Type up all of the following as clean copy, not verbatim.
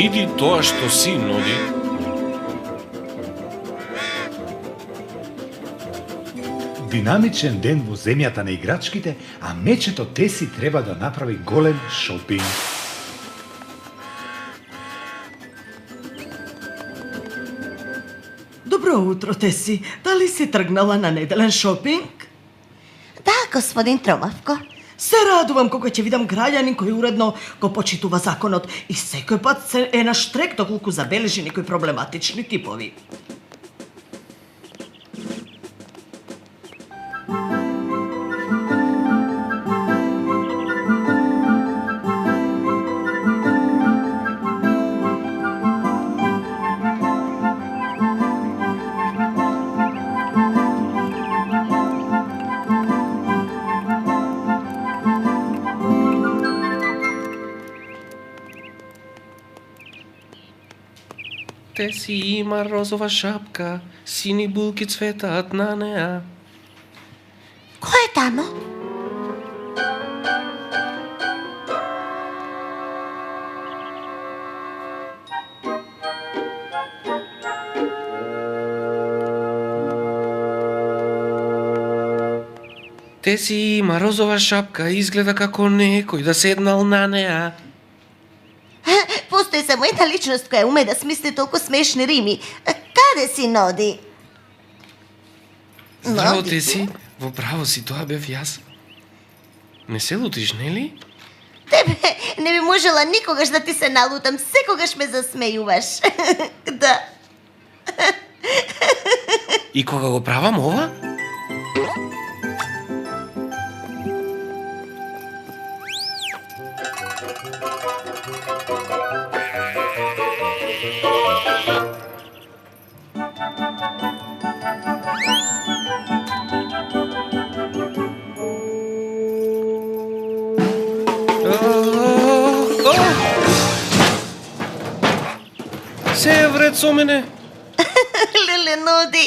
Види тоа што си ноди. Динамичен ден во земјата на играчките, а мечето Теси треба да направи голем шопинг. Добро утро, Теси. Дали си тргнала на неделен шопинг? Да, господин Тромавко. Се радувам кога ќе видам граѓанин кој уредно го почитува законот и секој пат се е на штрек доколку забележи некои проблематични типови. Теси има розова шапка, сини булки цветаат на неа. Кој е тамо? Теси има розова шапка, изгледа како некој да седнал на неа. Постои само една личност која уме да смисли толку смешни рими. Каде си, Ноди? Здраво, Ноди? Теси, во право си, тоа бев јас. Не се лутиш, нели? Тебе не би можела никогаш да ти се налутам, секогаш ме засмејуваш. Да. И кога го правам ова? Се е вред со мене. Леле, Ноди.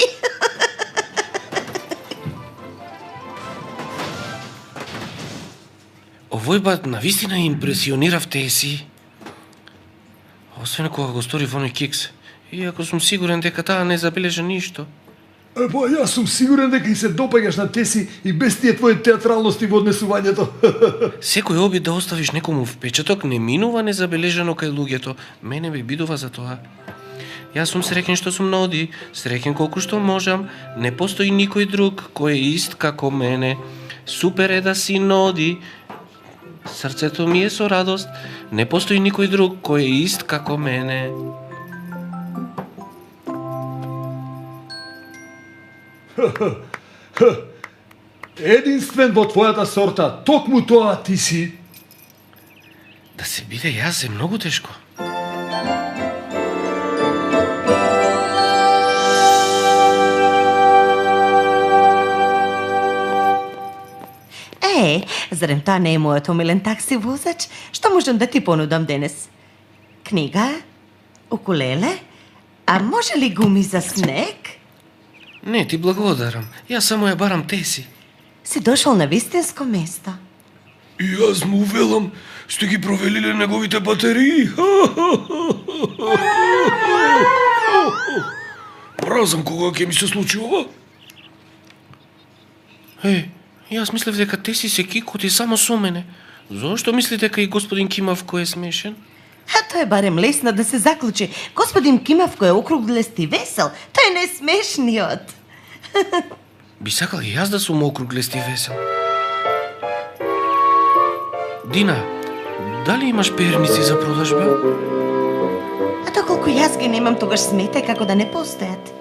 Овој пат навистина импресионирав Теси. Освен кога го стори во оној кикс. Иако сум сигурен дека таа не забележа ништо. Па јас сум сигурен дека и се допаѓаш на Теси и без тие твои театралности во однесувањето. Секој обид да оставиш некому впечаток не минува незабележано кај луѓето. Мене би бидува за тоа. Јас сум среќен што сум Ноди, среќен колку што можам. Не постои никој друг кој е ист како мене. Супер е да си Ноди. Срцето ми е со радост. Не постои никој друг кој е ист како мене. Единствен во твојата сорта, токму тоа ти си. Да се биде јас е многу тешко. Зарем тоа не е мојот омилен такси возач? Што можам да ти понудам денес? Книга? Укулеле? А може ли гуми за снег? Не, ти благодарам. Јас само ја барам Теси. Си дошол на вистинско место. И јас му велам, сте ги провелиле неговите батерии. Мразам кога ќе ми се случи ова. Јас мислев дека Теси се кикоти само со мене. Зошто мислите дека и господин Кимавко е смешен? А тоа е барем лесно да се заклучи. Господин Кимавко е округлест и весел. Тој е најсмешниот. Би сакал и јас да сум округлест и весел. Дина, дали имаш перници за продажба? А доколку јас ги немам, тогаш смете како да не постојат.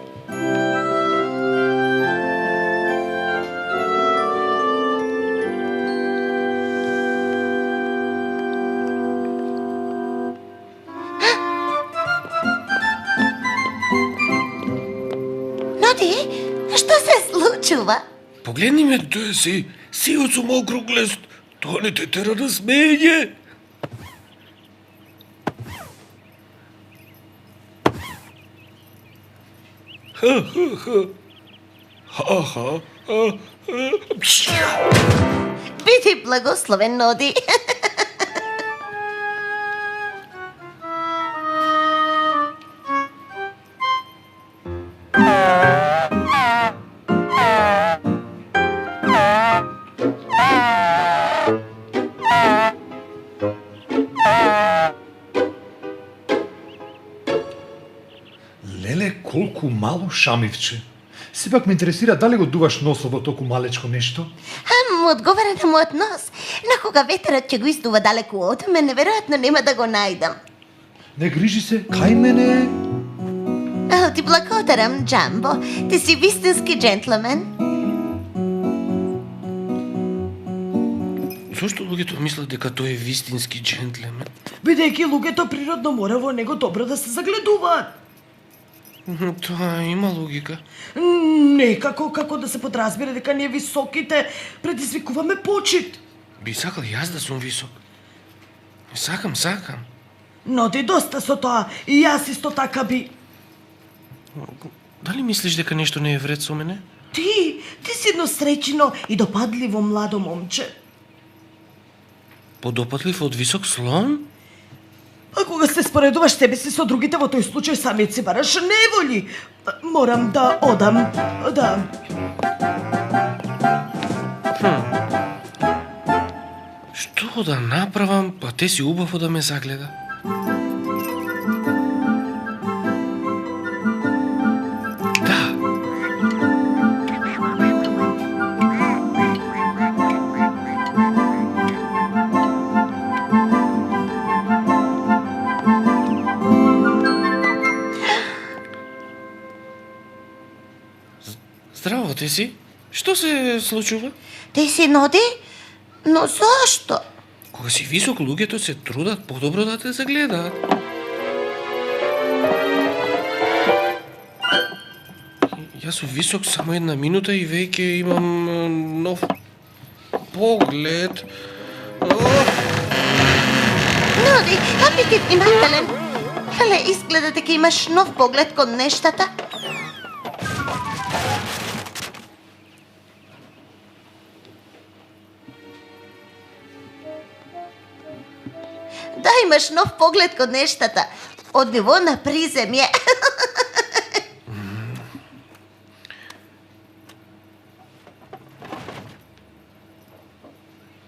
Ноди, што се случува? Погледни ме, тоа си. Сиот сум округлест. Тоа не те тера на смење. Биди благословен, Ноди. Леле, колку мало шамивче. Сепак ме интересира дали го дуваш носот во току малечко нешто? Му одговара на мојот нос. На кога ветерот ќе го издува далеку од мене, веројатно нема да го најдам. Не грижи се, кај мене е. Ти благодарам, Джамбо. Ти си вистински джентлмен. Зошто луѓето мислат дека тој е вистински джентлемен? Бидејќи луѓето природно мора во него добро да се загледуваат. Тоа има логика. Некако како да се подразбира дека ние високите предизвикуваме почит. Би сакал јас да сум висок. Сакам. Но ти доста со тоа, и јас исто така би. Дали мислиш дека нешто не е вред со мене? Ти си едно среќно и допадливо младо момче. Подопатлив од висок слон? А кога се споредуваш себе си со другите, во тој случај самиот си бараш неволи. Морам да одам, да. Што да направам, па те си убаво да ме загледа. Да. Здраво, те си? Што се случува? Ти си, Ноди? Но зашто? Кога си висок, луѓето се трудат подобро да те загледаат. Јас сум висок само една минута и веќе имам нов поглед. Ноди, би ти внимателен. Леле, изгледа дека имаш нов поглед кон нештата. Да, имаш нов поглед кон нештата. Од ниво на приземје.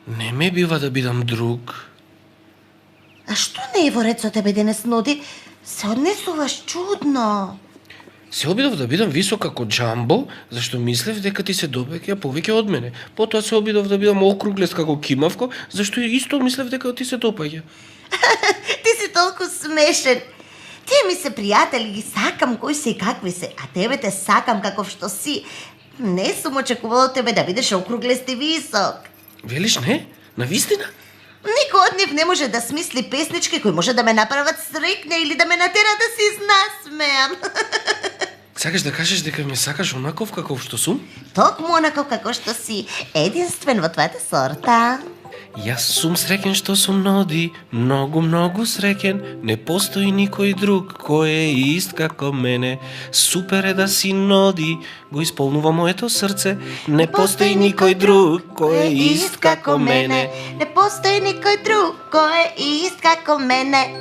Не ме бива да бидам друг. А што не е во ред со тебе денес, Ноди? Се однесуваш чудно. Се обидов да бидам висок како Джамбо, зашто мислев дека ти се допаѓа повеќе од мене. Потоа се обидов да бидам округлест како Кимавко, зашто исто мислев дека ти се допаѓа. Ти си толку смешен. Тие ми се пријатели, ги сакам кои се и какви се, а тебе те сакам каков што си. Не сум очекувала од тебе да бидеш округлест и висок. Велиш не? Навистина? Никој од нив не може да смисли песнички кои може да ме направат среќна или да ме натера да се изнасмеам. Сакаш да кажеш дека ме сакаш онаков каков што сум? Токму онаков како што си, единствен во твојата сорта. Јас сум среќен што сум Ноди, многу среќен. Не постои никој друг кој е ист како мене. Супер е да си Ноди, го исполнува моето срце. Не постои никој друг кој е ист како мене. Не постои никој друг кој е ист како мене.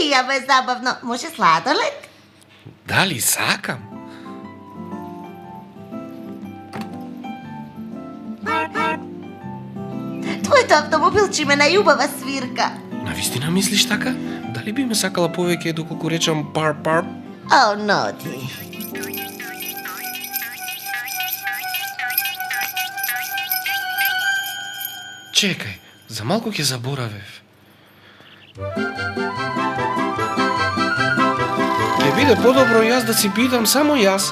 Ја бе забавно. Може сладолед? Дали сакам? Твоето автомобилче има најубава свирка. Навистина мислиш така? Дали би ме сакала повеќе доколку речам пар? О, Ноди. Чекај, за малку ќе заборавев. Ќе биде подобро јас да си питам само јас.